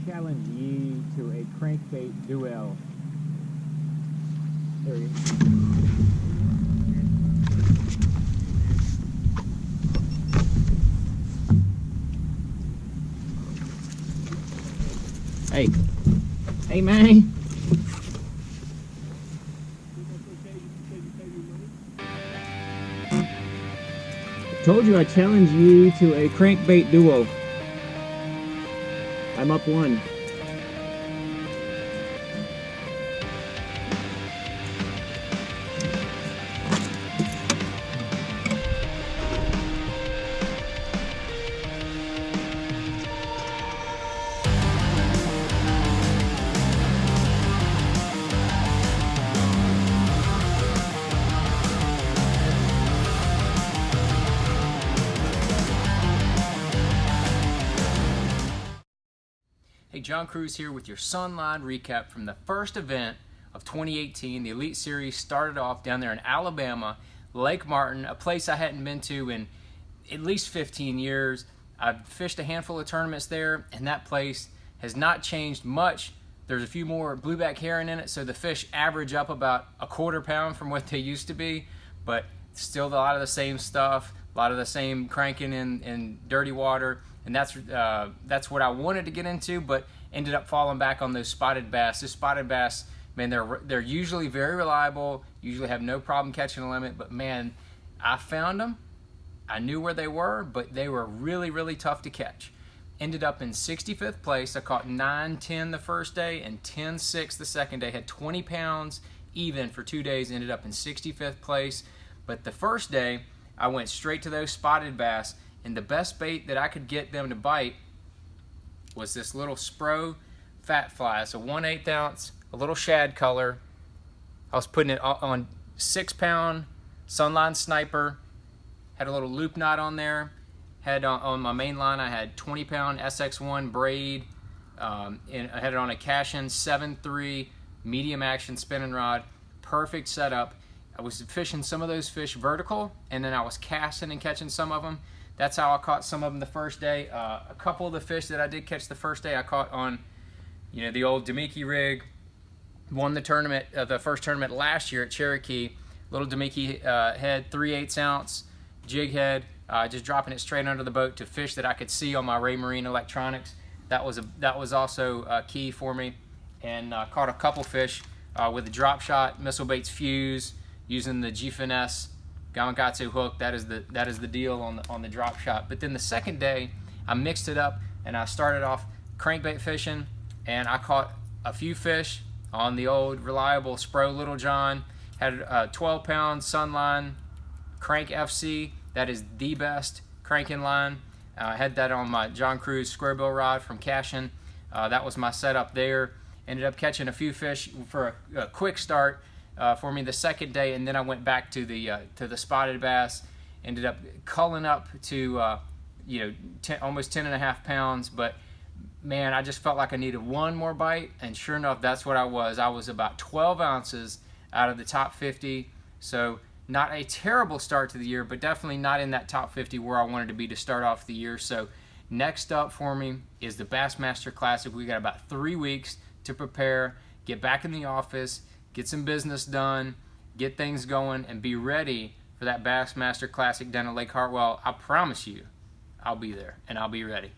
challenge ye to a crankbait duel. There you go. Hey. Hey, man. Told you I challenge you to a crankbait duo. I'm up one. Hey, John Cruz here with your Sunline recap from the first event of 2018. The Elite Series started off down there in Alabama, Lake Martin, a place I hadn't been to in at least 15 years. I've fished a handful of tournaments there, and that place has not changed much. There's a few more blueback herring in it, so the fish average up about a quarter pound from what they used to be, but still a lot of the same stuff, a lot of the same cranking in dirty water. And that's what I wanted to get into, but ended up falling back on those spotted bass. This spotted bass, man, they're usually very reliable, usually have no problem catching a limit, but man, I found them. I knew where they were, but they were really, really tough to catch. Ended up in 65th place. I caught 9-10 the first day and 10-6 the second day. Had 20 pounds even for 2 days, ended up in 65th place. But the first day, I went straight to those spotted bass, and the best bait that I could get them to bite was this little Spro fat fly. It's a 1/8 ounce, a little shad color. I was putting it on 6-pound Sunline Sniper. Had a little loop knot on there. Had on my main line, I had 20-pound SX1 braid. And I had it on a Cashin 7.3 medium action spinning rod. Perfect setup. I was fishing some of those fish vertical, and then I was casting and catching some of them. That's how I caught some of them the first day. A couple of the fish that I did catch the first day, I caught on, the old Demiki rig. Won the tournament, the first tournament last year at Cherokee. Little Demiki head, 3/8 ounce jig head, just dropping it straight under the boat to fish that I could see on my Ray Marine electronics. That was also key for me, and caught a couple fish with a drop shot, missile baits fuse, using the G-Finesse Gamakatsu hook. That is the deal on the drop shot. But then the second day, I mixed it up and I started off crankbait fishing, and I caught a few fish on the old reliable Spro Little John. Had a 12-pound Sunline Crank FC. That is the best cranking line. I had that on my John Cruz square bill rod from Cashin. That was my setup there. Ended up catching a few fish for a quick start for me the second day, and then I went back to the spotted bass. Ended up culling up to almost 10.5 pounds, but man, I just felt like I needed one more bite, and sure enough, that's what I was. I was about 12 ounces out of the top 50, so not a terrible start to the year, but definitely not in that top 50 where I wanted to be to start off the year. So next up for me is the Bassmaster Classic. We got about 3 weeks to prepare, get back in the office, get some business done, get things going, and be ready for that Bassmaster Classic down at Lake Hartwell. I promise you, I'll be there, and I'll be ready.